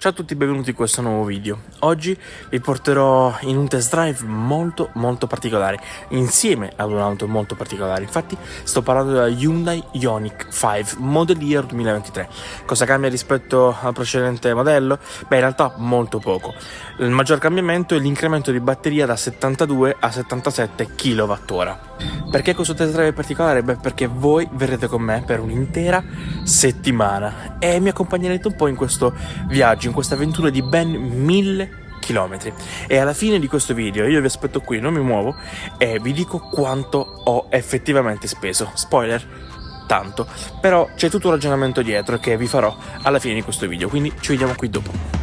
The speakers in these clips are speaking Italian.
Ciao a tutti, benvenuti in questo nuovo video. Oggi vi porterò in un test drive molto particolare, insieme ad un'auto molto particolare. Infatti sto parlando della Hyundai Ioniq 5 Model Year 2023. Cosa cambia rispetto al precedente modello? Beh, in realtà molto poco. Il maggior cambiamento è l'incremento di batteria da 72 a 77 kWh. Perché questo test drive è particolare? Beh, perché voi verrete con me per un'intera settimana e mi accompagnerete un po' in questo viaggio, in questa avventura di ben 1000 km. E alla fine di questo video io vi aspetto qui, non mi muovo, e vi dico quanto ho effettivamente speso. Spoiler, tanto. Però c'è tutto un ragionamento dietro che vi farò alla fine di questo video, quindi ci vediamo qui dopo.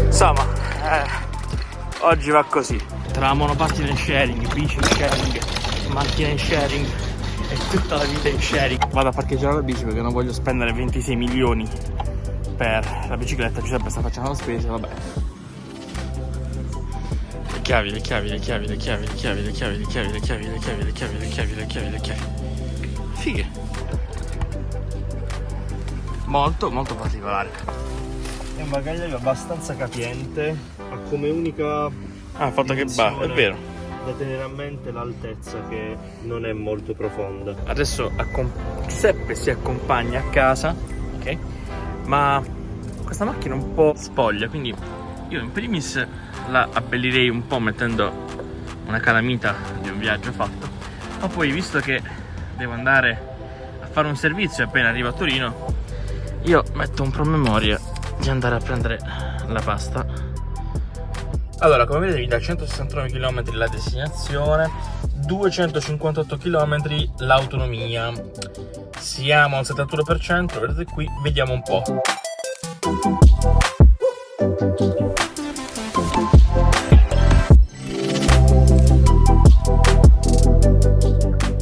Insomma, oggi va così, tra monopattino in sharing, bici in sharing, macchina in sharing e tutta la vita in sharing. Vado a parcheggiare la bici perché non voglio spendere 26 milioni per la bicicletta. Giuseppe sta facendo la spesa, vabbè. Le chiavi. Fighe. Molto particolare. È un bagagliaio abbastanza capiente, ha come unica fatto che è vero, da tenere a mente l'altezza che non è molto profonda. Adesso Giuseppe si accompagna a casa, ok? Ma questa macchina è un po' spoglia, quindi io in primis la abbellirei un po' mettendo una calamita di un viaggio fatto, ma poi visto che devo andare a fare un servizio appena arrivo a Torino, io metto un promemoria di andare a prendere la pasta. Allora, come vedete, da 169 km la destinazione, 258 km l'autonomia. Siamo al 71%, vedete qui, vediamo un po'.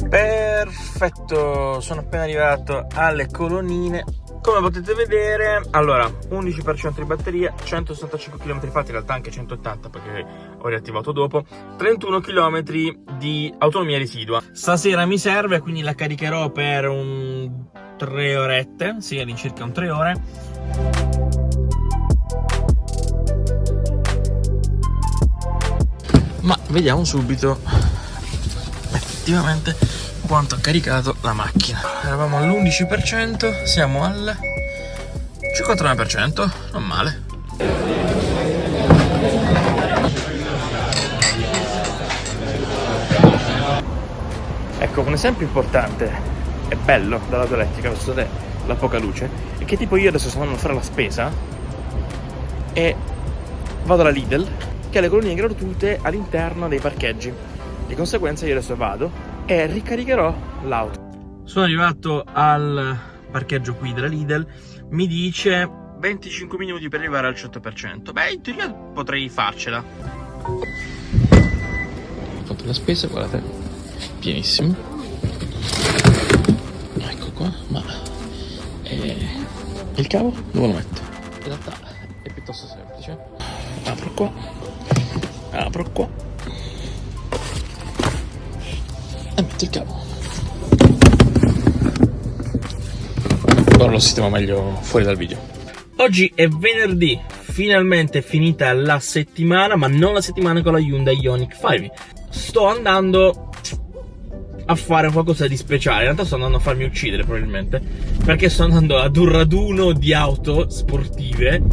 Perfetto, sono appena arrivato alle colonnine. Come potete vedere, allora, 11% di batteria, 165 km fatti, in realtà anche 180 perché ho riattivato dopo, 31 km di autonomia residua. Stasera mi serve, quindi la caricherò per un 3 orette, sì, all'incirca un 3 ore. Ma vediamo subito effettivamente quanto ha caricato la macchina. Eravamo all'11%, siamo al 59%, non male. Ecco, un esempio importante e bello dall'auto elettrica verso te, la poca luce, è che tipo io adesso sto andando a fare la spesa e vado alla Lidl che ha le colonnine gratuite all'interno dei parcheggi. Di conseguenza io adesso vado e ricaricherò l'auto. Sono arrivato al parcheggio qui della Lidl, mi dice 25 minuti per arrivare al 100%. Beh, in teoria potrei farcela. Ho fatto la spesa, guardate, pienissimo. Ecco qua, ma il cavo dove lo metto? In realtà è piuttosto semplice. Apro qua e metto il cavo. Ora lo sistemo meglio fuori dal video. Oggi è venerdì, finalmente è finita la settimana, ma non la settimana con la Hyundai Ioniq 5. Sto andando a fare qualcosa di speciale. In realtà sto andando a farmi uccidere probabilmente, perché sto andando ad un raduno di auto sportive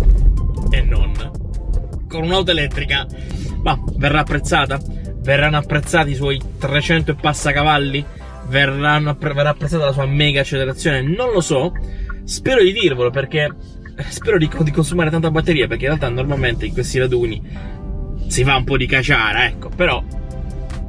e non, con un'auto elettrica. Ma verrà apprezzata? Verranno apprezzati i suoi 300 e passa cavalli? Verrà apprezzata la sua mega accelerazione? Non lo so. Spero di dirvelo, perché spero di consumare tanta batteria, perché in realtà normalmente in questi raduni si fa un po' di caciara, ecco. Però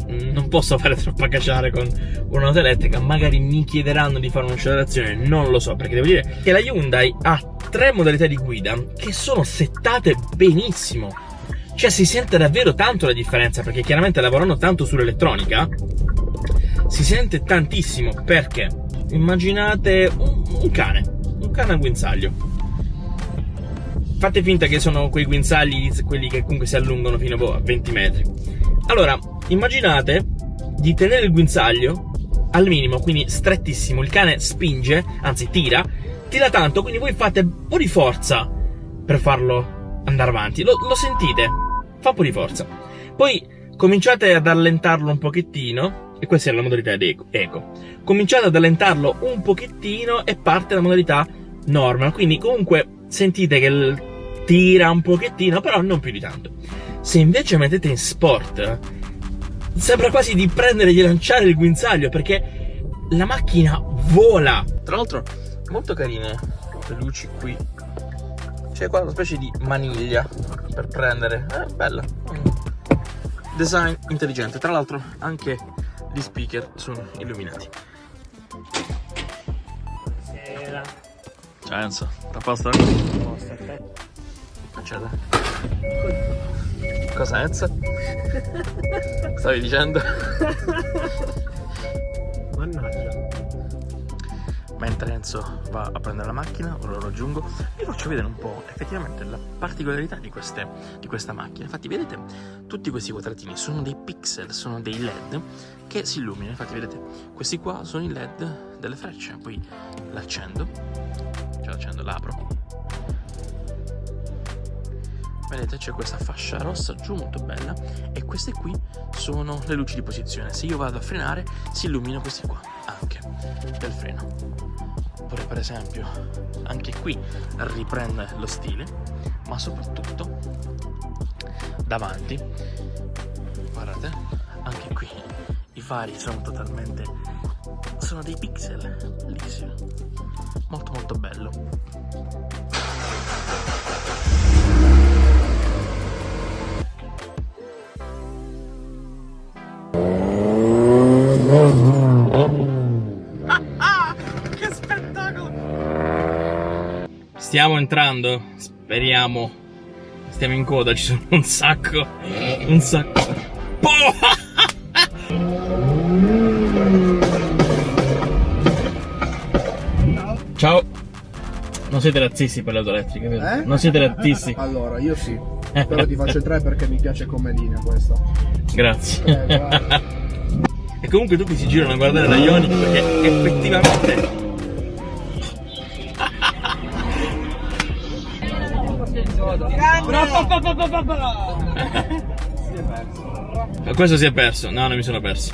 non posso fare troppa caciara con un'auto elettrica. Magari mi chiederanno di fare un'accelerazione, non lo so, perché devo dire che la Hyundai ha 3 modalità di guida che sono settate benissimo. Cioè si sente davvero tanto la differenza, perché chiaramente lavorando tanto sull'elettronica si sente tantissimo. Perché immaginate un cane a guinzaglio. Fate finta che sono quei guinzagli, quelli che comunque si allungano fino a 20 metri. Allora, immaginate di tenere il guinzaglio al minimo, quindi strettissimo. Il cane spinge, anzi tira tanto, quindi voi fate un po' di forza per farlo andare avanti. Lo sentite? Fa un po' di forza. Poi cominciate ad allentarlo un pochettino, e questa è la modalità di eco. Cominciate ad allentarlo un pochettino e parte la modalità normal, quindi comunque sentite che tira un pochettino, però non più di tanto. Se invece mettete in sport, sembra quasi di prendere e di lanciare il guinzaglio, perché la macchina vola. Tra l'altro molto carine le luci qui, c'è qua una specie di maniglia per prendere, bella, design intelligente. Tra l'altro anche gli speaker sono illuminati. Buonasera. Ciao Enzo, a posto? Acceda. Cosa Enzo? Stavi dicendo? Mannaggia. Mentre Enzo va a prendere la macchina, ora lo raggiungo, vi faccio vedere un po' effettivamente la particolarità di questa macchina. Infatti vedete, tutti questi quadratini sono dei pixel, sono dei LED che si illuminano. Infatti vedete, questi qua sono i LED delle frecce. Poi l'accendo, l'apro. Vedete, c'è questa fascia rossa giù molto bella, e queste qui sono le luci di posizione. Se io vado a frenare si illuminano questi qua anche del freno. Oppure per esempio anche qui riprende lo stile, ma soprattutto davanti, guardate, anche qui i fari sono dei pixel, bellissimo, molto molto bello. Che spettacolo! Stiamo entrando, speriamo. Stiamo in coda, ci sono un sacco. Ciao. Non siete razzisti per le auto elettriche, vero? Non siete razzisti. Allora, io sì. Però ti faccio 3 perché mi piace come linea questa. Grazie. E comunque tutti si girano a guardare la Ioniq perché effettivamente questo si è perso. No, non mi sono perso.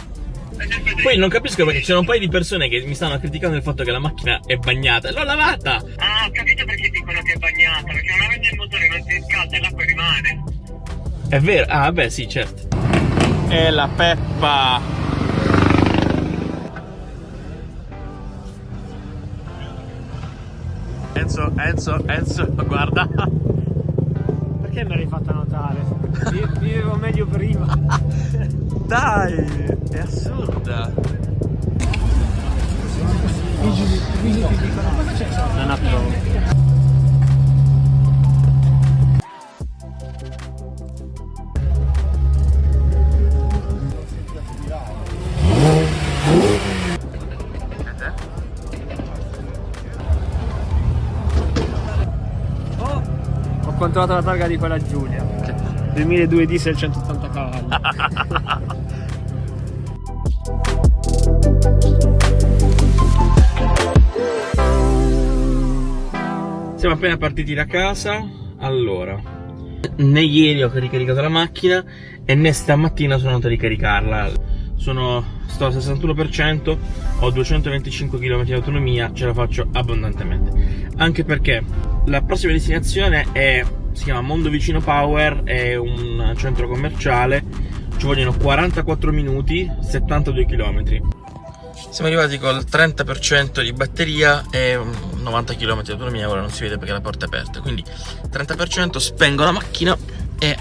Poi non capisco perché c'erano un paio di persone che mi stanno criticando il fatto che la macchina è bagnata. L'ho lavata! Ah, ho capito perché dicono che è bagnata, perché non avendo il motore non si scalda e l'acqua rimane. È vero? Ah, beh, sì, certo. E la Peppa! Enzo, guarda! Perché me l'hai fatta notare? Vivevo meglio prima. Dai, è assurda! Non approvo. Ho controllato la targa di quella Giulia. 2002 diesel 180 cavalli. Siamo appena partiti da casa. Allora, né ieri ho ricaricato la macchina e né stamattina sono andato a ricaricarla. Sto al 61%, ho 225 km di autonomia, ce la faccio abbondantemente. Anche perché la prossima destinazione si chiama Mondovicino Power, è un centro commerciale, ci vogliono 44 minuti, 72 km. Siamo arrivati col 30% di batteria e 90 km di autonomia, ora non si vede perché la porta è aperta, quindi 30%, spengo la macchina e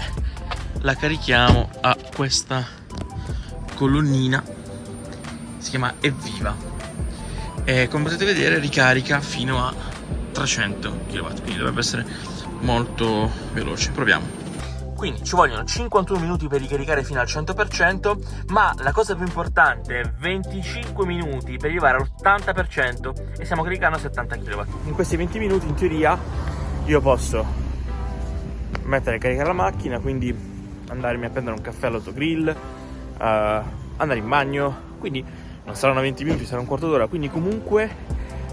la carichiamo a questa colonnina, si chiama Evviva, e come potete vedere ricarica fino a 300 kW, quindi dovrebbe essere molto veloce. Proviamo. Quindi ci vogliono 51 minuti per ricaricare fino al 100%, ma la cosa più importante è 25 minuti per arrivare all'80% e stiamo caricando a 70 kW. In questi 20 minuti in teoria io posso mettere a caricare la macchina, quindi andarmi a prendere un caffè all'autogrill, andare in bagno, quindi non saranno 20 minuti, sarà un quarto d'ora, quindi comunque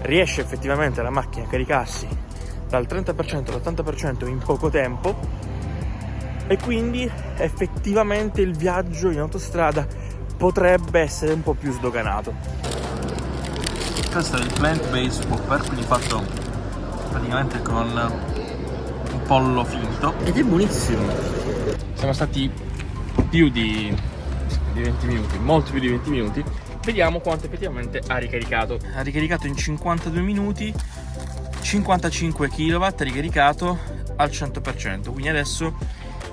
riesce effettivamente la macchina a caricarsi dal 30% all'80% in poco tempo, e quindi effettivamente il viaggio in autostrada potrebbe essere un po' più sdoganato. Questo è il plant-based Whopper, quindi fatto praticamente con un pollo finto, ed è buonissimo. Siamo stati più di 20 minuti, molto più di 20 minuti. Vediamo quanto effettivamente ha ricaricato. Ha ricaricato in 52 minuti 55 kW ricaricato al 100%, quindi adesso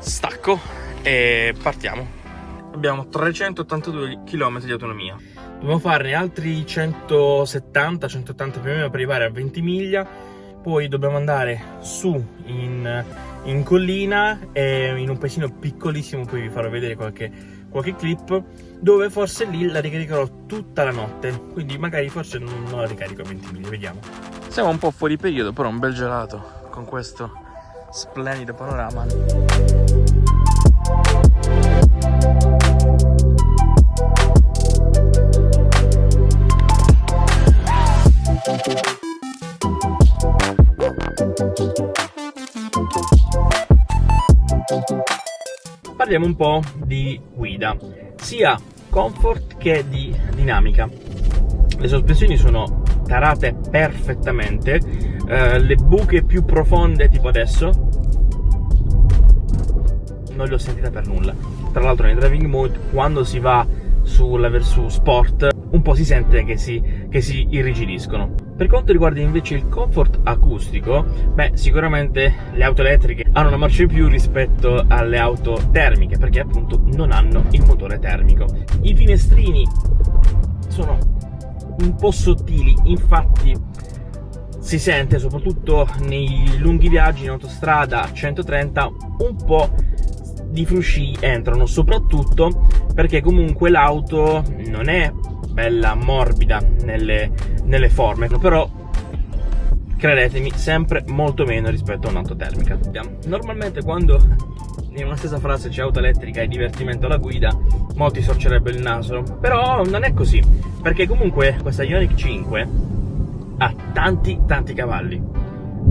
stacco e partiamo. Abbiamo 382 km di autonomia. Dobbiamo farne altri 170-180 più o meno per arrivare a 20 miglia. Poi dobbiamo andare su in collina e in un paesino piccolissimo, poi vi farò vedere qualche clip, dove forse lì la ricaricherò tutta la notte, quindi magari forse non la ricarico a 20 miglia, vediamo. Siamo un po' fuori periodo, però un bel gelato con questo splendido panorama. Parliamo un po' di guida, sia comfort che di dinamica. Le sospensioni sono tarate perfettamente, le buche più profonde tipo adesso non le ho sentite per nulla. Tra l'altro nei driving mode, quando si va su sport, un po' si sente che si irrigidiscono. Per quanto riguarda invece il comfort acustico, beh, sicuramente le auto elettriche hanno una marcia in più rispetto alle auto termiche, perché appunto non hanno il motore termico. I finestrini sono un po' sottili, infatti si sente soprattutto nei lunghi viaggi in autostrada a 130 un po' di frusci entrano, soprattutto perché comunque l'auto non è bella morbida nelle forme, però credetemi sempre molto meno rispetto a un'auto termica. Normalmente quando in una stessa frase c'è auto elettrica e divertimento alla guida, molti sorcerebbero il naso, però non è così, perché comunque questa Ioniq 5 ha tanti cavalli,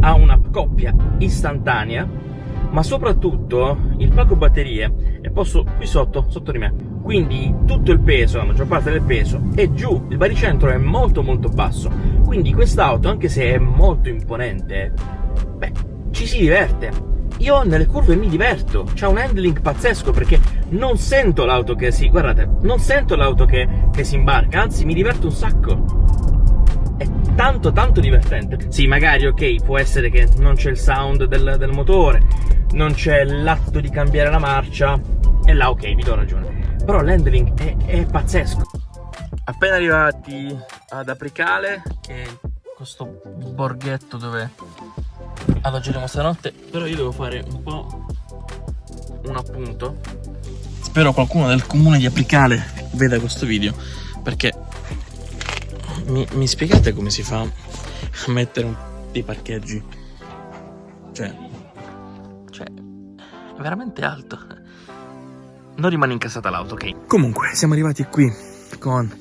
ha una coppia istantanea, ma soprattutto il pacco batterie è posto qui sotto di me, quindi tutto il peso, la maggior parte del peso è giù, il baricentro è molto basso, quindi quest'auto, anche se è molto imponente, beh, ci si diverte. Io nelle curve mi diverto, c'è un handling pazzesco, perché non sento l'auto che non sento l'auto che si imbarca, anzi mi diverto un sacco. È tanto divertente. Sì, magari ok, può essere che non c'è il sound del motore, non c'è l'atto di cambiare la marcia, e là ok, vi do ragione, però l'handling è pazzesco. Appena arrivati ad Apricale, che è questo borghetto dove alloggeremo stanotte, però io devo fare un po' un appunto. Spero qualcuno del comune di Apricale veda questo video, perché mi spiegate come si fa a mettere dei parcheggi? Cioè è veramente alto. Non rimane incassata l'auto, ok? Comunque siamo arrivati qui con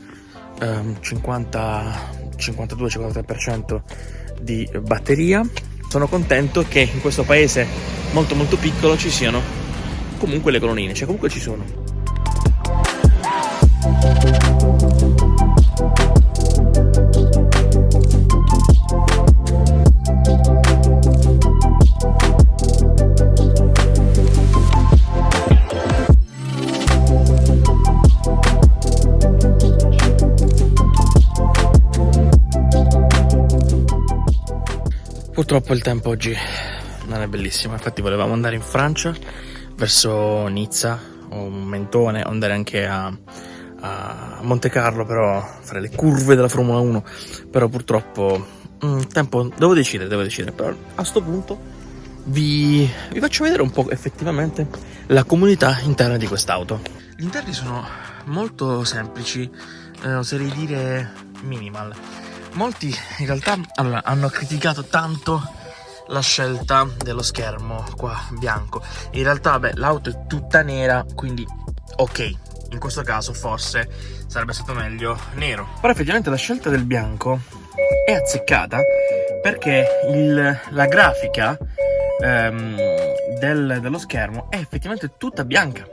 52-53% di batteria. Sono contento che in questo paese molto piccolo ci siano comunque le colonnine, cioè comunque ci sono. Purtroppo il tempo oggi non è bellissimo, infatti volevamo andare in Francia verso Nizza o Mentone, o andare anche a Monte Carlo, però fare le curve della Formula 1, però purtroppo tempo devo decidere, però a sto punto vi faccio vedere un po' effettivamente la comunità interna di quest'auto. Gli interni sono molto semplici, oserei dire minimal. Molti in realtà hanno criticato tanto la scelta dello schermo qua bianco. In realtà l'auto è tutta nera, quindi ok, in questo caso forse sarebbe stato meglio nero. Però effettivamente la scelta del bianco è azzeccata, perché la grafica dello schermo è effettivamente tutta bianca.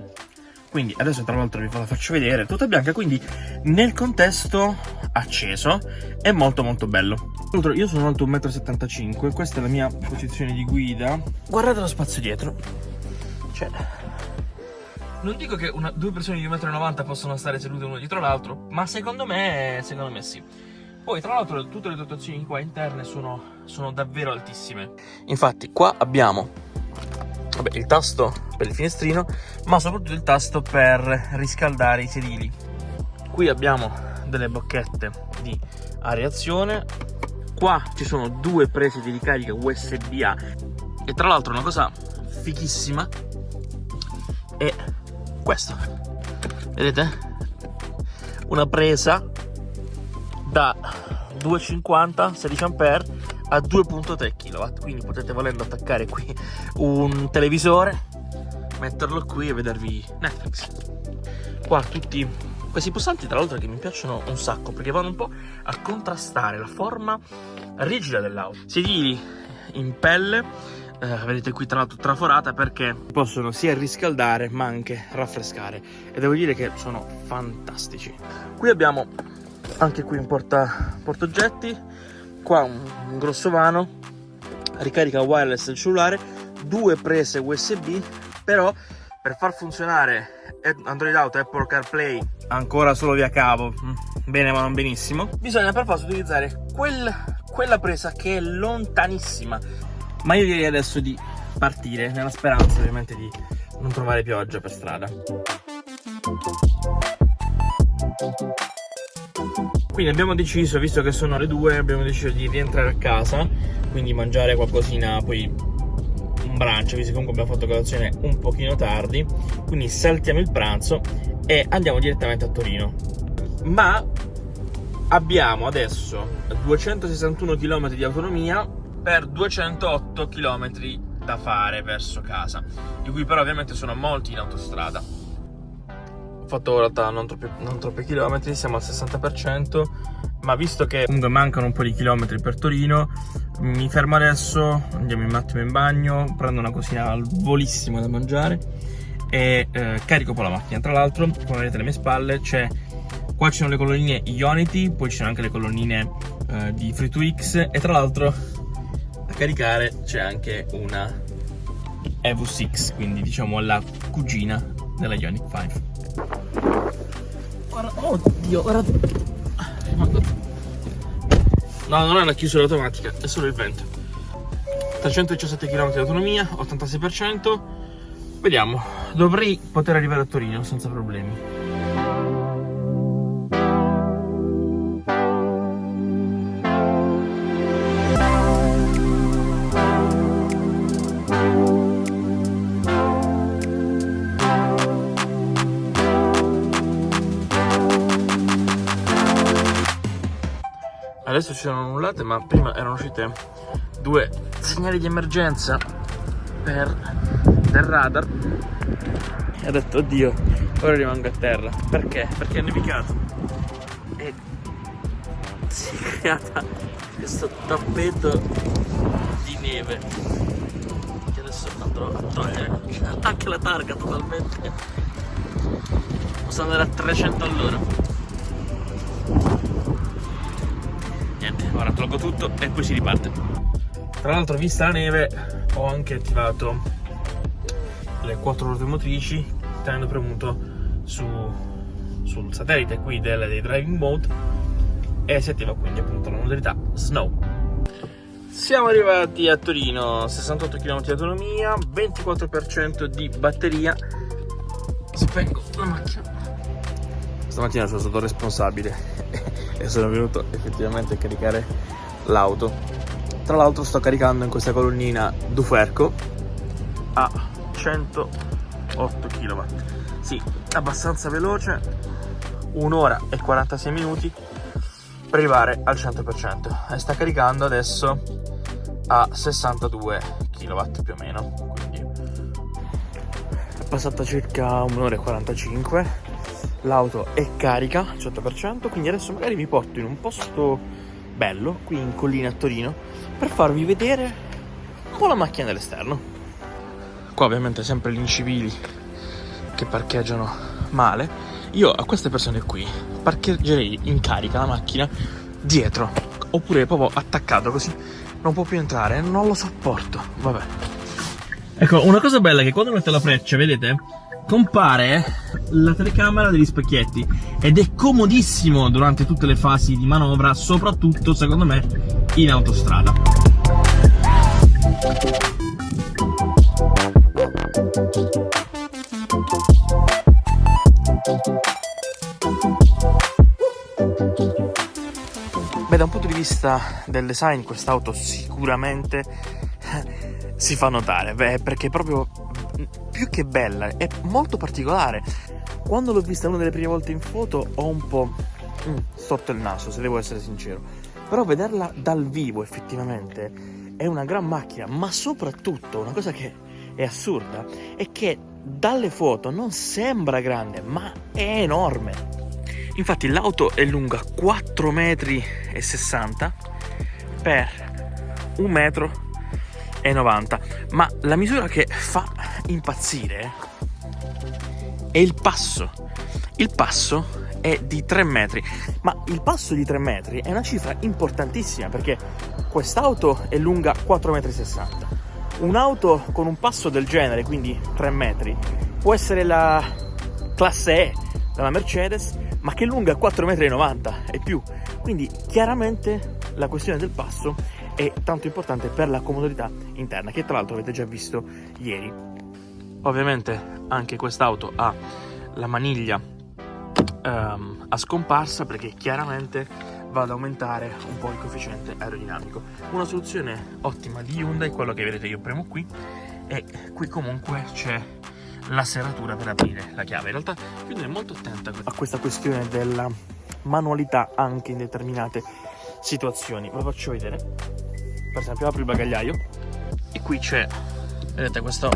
Quindi adesso tra l'altro vi la faccio vedere, tutta bianca, quindi nel contesto acceso è molto molto bello. Tra l'altro io sono alto 1,75 m, questa è la mia posizione di guida. Guardate lo spazio dietro, cioè non dico che due persone di 1,90 m possono stare sedute uno dietro l'altro, ma secondo me sì. Poi tra l'altro tutte le dotazioni qua interne sono davvero altissime. Infatti qua abbiamo il tasto per il finestrino, ma soprattutto il tasto per riscaldare i sedili. Qui abbiamo delle bocchette di areazione. Qua ci sono due prese di ricarica USB-A. E tra l'altro una cosa fighissima è questa. Vedete? Una presa da 2,50 16A a 2,3 kW, quindi potete volendo attaccare qui un televisore, metterlo qui e vedervi Netflix. Qua tutti questi pulsanti tra l'altro che mi piacciono un sacco, perché vanno un po' a contrastare la forma rigida dell'auto. Sedili in pelle, vedete qui tra l'altro traforata, perché possono sia riscaldare ma anche raffrescare, e devo dire che sono fantastici. Qui abbiamo anche qui un portaoggetti, qua un grosso vano, ricarica wireless del cellulare, due prese USB, però per far funzionare Android Auto, Apple CarPlay ancora solo via cavo, bene ma non benissimo, bisogna per forza utilizzare quella presa che è lontanissima. Ma io direi adesso di partire, nella speranza ovviamente di non trovare pioggia per strada. Quindi abbiamo deciso, visto che sono le 2, abbiamo deciso di rientrare a casa, quindi mangiare qualcosina, poi un brunch, visto che comunque abbiamo fatto colazione un pochino tardi, quindi saltiamo il pranzo e andiamo direttamente a Torino. Ma abbiamo adesso 261 km di autonomia per 208 km da fare verso casa, di cui però ovviamente sono molti in autostrada. Ho fatto in realtà non troppi chilometri, siamo al 60%, ma visto che comunque mancano un po' di chilometri per Torino, mi fermo adesso, andiamo un attimo in bagno, prendo una cosina al volissimo da mangiare e carico poi la macchina. Tra l'altro, come vedete alle mie spalle qua ci sono le colonnine Ionity, poi ci sono anche le colonnine di Free2X, e tra l'altro a caricare c'è anche una EV6, quindi diciamo la cugina della Ioniq 5. Guarda, oddio, guarda. No, non è una chiusura automatica, è solo il vento. 317 km di autonomia, 86%. Vediamo, dovrei poter arrivare a Torino senza problemi. Adesso ci sono annullate, ma prima erano uscite due segnali di emergenza del radar e ho detto oddio, ora rimango a terra. Perché? Perché è nevicato e si è creata questo tappeto di neve che adesso andrò a togliere. Anche la targa totalmente, posso andare a 300 all'ora. Niente, ora tolgo tutto e poi si riparte. Tra l'altro, vista la neve, ho anche attivato le 4 ruote motrici tenendo premuto sul satellite qui dei driving mode, e si attiva quindi appunto la modalità snow. Siamo arrivati a Torino, 68 km di autonomia, 24% di batteria. Spengo la macchina. Stamattina sono stato responsabile e sono venuto effettivamente a caricare l'auto. Tra l'altro sto caricando in questa colonnina Duferco a 108 kW. Sì, abbastanza veloce, 1 ora e 46 minuti per arrivare al 100%, e sta caricando adesso a 62 kW più o meno, quindi è passata circa 1 ora e 45. l'auto è carica al 100%, quindi adesso magari vi porto in un posto bello, qui in collina a Torino, per farvi vedere un po' la macchina dall'esterno. Qua ovviamente sempre gli incivili che parcheggiano male. Io a queste persone qui parcheggerei in carica la macchina dietro, oppure proprio attaccato, così non può più entrare, non lo sopporto, vabbè. Ecco, una cosa bella è che quando mette la freccia, vedete, compare la telecamera degli specchietti ed è comodissimo durante tutte le fasi di manovra, soprattutto secondo me in autostrada. Beh, da un punto di vista del design quest'auto sicuramente si fa notare, perché proprio più che bella è molto particolare. Quando l'ho vista una delle prime volte in foto ho un po' storto il naso, se devo essere sincero, però vederla dal vivo effettivamente è una gran macchina, ma soprattutto una cosa che è assurda è che dalle foto non sembra grande, ma è enorme. Infatti l'auto è lunga 4,60 metri per 1,90 m, ma la misura che fa impazzire è il passo. Il passo è di 3 metri, ma il passo di 3 metri è una cifra importantissima, perché quest'auto è lunga 4,60 metri. Un'auto con un passo del genere, quindi 3 metri, può essere la classe E della Mercedes, ma che è lunga 4,90 metri e più. Quindi chiaramente la questione del passo è tanto importante per la comodità interna, che tra l'altro avete già visto ieri. Ovviamente anche quest'auto ha la maniglia a scomparsa, perché chiaramente va ad aumentare un po' il coefficiente aerodinamico. Una soluzione ottima di Hyundai è quello che vedete, io premo qui e qui comunque c'è la serratura per aprire la chiave. In realtà Hyundai è molto attenta a questa questione della manualità anche in determinate situazioni. Ve lo faccio vedere. Per esempio apro il bagagliaio e qui c'è, vedete, questo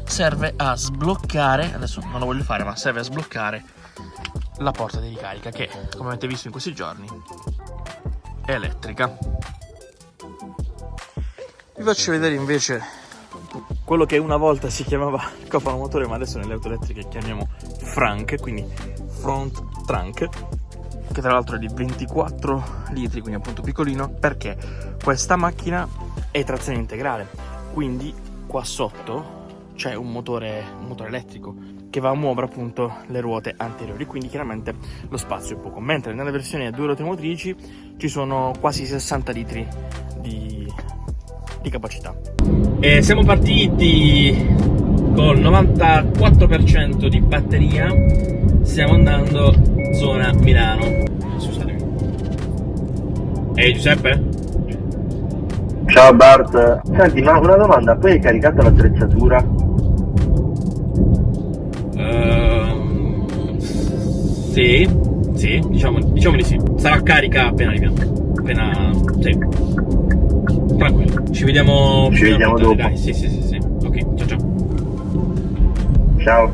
serve a sbloccare, adesso non lo voglio fare, ma serve a sbloccare la porta di ricarica, che come avete visto in questi giorni è elettrica. Vi faccio vedere invece quello che una volta si chiamava cofano motore, ma adesso nelle auto elettriche chiamiamo frunk, quindi front trunk, che tra l'altro è di 24 litri, quindi appunto piccolino, perché questa macchina è trazione integrale, quindi qua sotto c'è un motore elettrico che va a muovere appunto le ruote anteriori, quindi chiaramente lo spazio è poco, mentre nella versione a 2 ruote motrici ci sono quasi 60 litri di capacità. E siamo partiti col 94% di batteria, stiamo andando zona Milano. Scusatemi. Ehi Giuseppe? Ciao Bart, senti, ma una domanda, poi hai caricato l'attrezzatura? Sì, diciamo di sì. Sarà carica appena arriviamo. Sì. Tranquillo. Ci vediamo dopo. Dai. Sì. Ok, ciao. Ciao.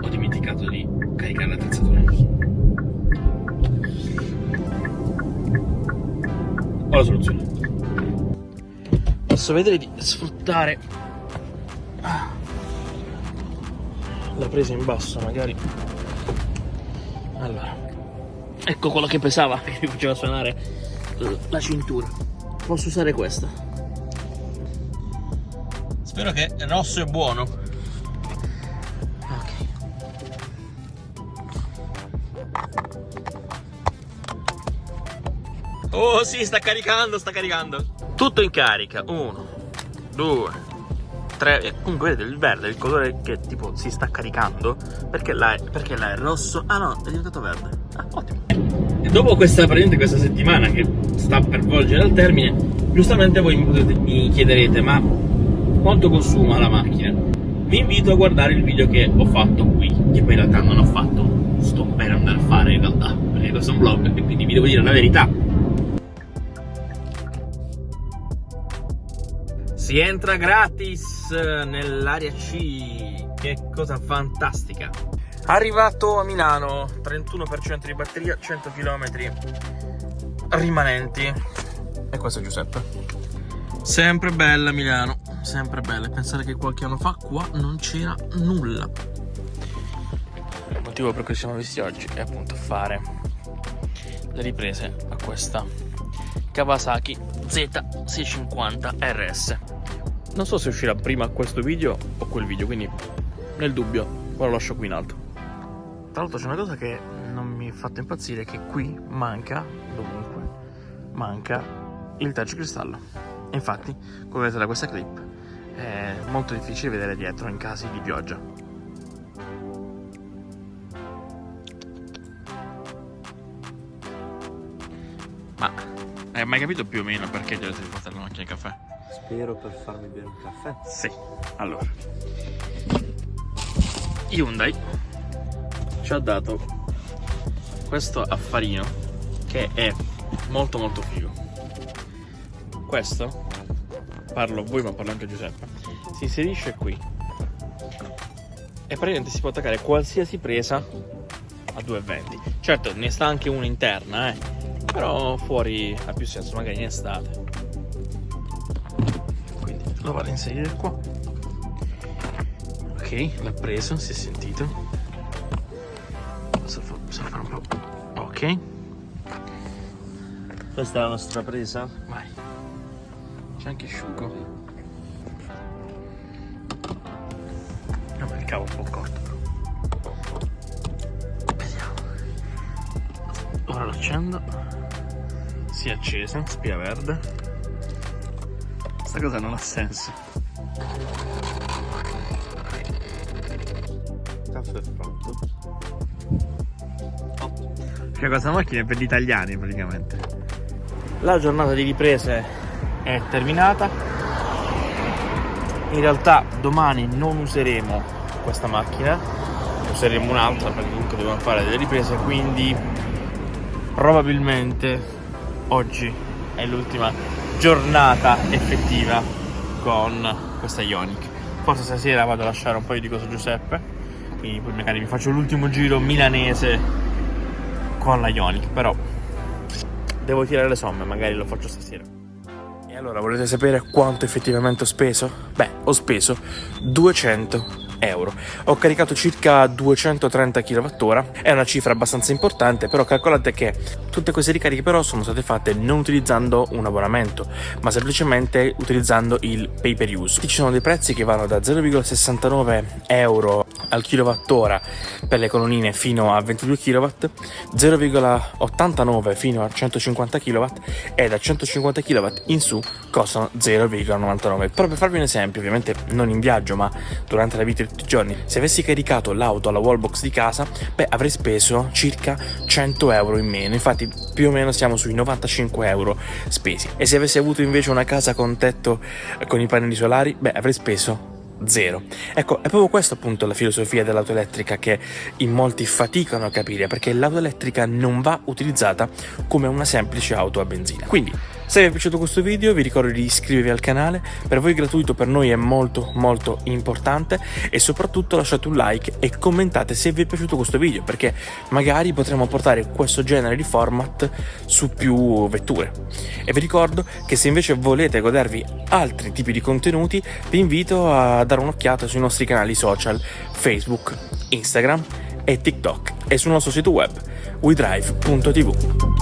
Ho dimenticato di caricare l'attrezzatura. Ho la soluzione. Posso vedere di sfruttare la presa in basso, magari. Allora, ecco quello che pesava, che mi faceva suonare la cintura. Posso usare questa. Spero che il rosso è buono. Ok. Oh sì, sta caricando. Tutto in carica. 1, 2, 3. Comunque vedete il verde, il colore che tipo si sta caricando. Perché là è rosso. Ah no, è diventato verde. Ah, ottimo. E dopo questa settimana che sta per volgere al termine, giustamente voi mi chiederete: ma quanto consuma la macchina? Vi invito a guardare il video che ho fatto qui, che poi in realtà non ho fatto, sto per andare a fare in realtà, perché questo è un vlog e quindi vi devo dire la verità. Si entra gratis nell'area C, che cosa fantastica. Arrivato a Milano, 31% di batteria, 100 km rimanenti. E questo è Giuseppe. Sempre bella Milano, sempre bella. Pensare che qualche anno fa qua non c'era nulla. Il motivo per cui siamo visti oggi è appunto fare le riprese a questa Kawasaki Z650 RS. Non so se uscirà prima questo video o quel video, quindi nel dubbio lo lascio qui in alto. Tra l'altro c'è una cosa che non mi ha fatto impazzire, che qui manca, dovunque, manca il tergicristallo. Infatti, come vedete da questa clip, è molto difficile vedere dietro in casi di pioggia. Ma hai mai capito più o meno perché ti ho detto di portare la macchina di caffè? Spero per farmi bere un caffè. Sì, allora Hyundai ci ha dato questo affarino che è molto molto figo. Questo, parlo a voi ma parlo anche a Giuseppe, si inserisce qui e praticamente si può attaccare qualsiasi presa a 220. Certo, ne sta anche una interna, però fuori ha più senso, magari in estate. Quindi lo vado a inserire qua. Ok, l'ha preso, si è sentito. Possiamo fare un po'. Ok, Questa è la nostra presa? vai. C'è anche asciugo. No, il cavo è un po' corto però. Vediamo. Ora lo accendo. Si è accesa, spia verde. Questa cosa non ha senso. Il caffè è pronto. Perché questa macchina è per gli italiani praticamente. La giornata di riprese è terminata. In realtà domani non useremo questa macchina, ne useremo un'altra perché comunque dobbiamo fare delle riprese, quindi probabilmente oggi è l'ultima giornata effettiva con questa Ioniq. Forse stasera vado a lasciare un paio di cose a Giuseppe, quindi poi magari mi faccio l'ultimo giro milanese con la Ioniq, però devo tirare le somme, magari lo faccio stasera. E allora, volete sapere quanto effettivamente ho speso? Beh, ho speso 200 euro. Ho caricato circa 230 kWh, è una cifra abbastanza importante, però calcolate che tutte queste ricariche però sono state fatte non utilizzando un abbonamento, ma semplicemente utilizzando il pay per use. Ci sono dei prezzi che vanno da 0,69 euro al kilowattora per le colonnine fino a 22 kW, 0,89 fino a 150 kW e da 150 kW in su costano 0,99. Però per farvi un esempio, ovviamente non in viaggio ma durante la vita di tutti i giorni, se avessi caricato l'auto alla wallbox di casa, avrei speso circa 100 euro in meno. Infatti più o meno siamo sui 95 euro spesi. E se avessi avuto invece una casa con tetto con i pannelli solari, avrei speso 0. Ecco, è proprio questo appunto la filosofia dell'auto elettrica che in molti faticano a capire, perché l'auto elettrica non va utilizzata come una semplice auto a benzina. Quindi, se vi è piaciuto questo video, vi ricordo di iscrivervi al canale, per voi è gratuito, per noi è molto molto importante, e soprattutto lasciate un like e commentate se vi è piaciuto questo video, perché magari potremo portare questo genere di format su più vetture. E vi ricordo che se invece volete godervi altri tipi di contenuti, vi invito a dare un'occhiata sui nostri canali social Facebook, Instagram e TikTok, e sul nostro sito web wedrive.tv.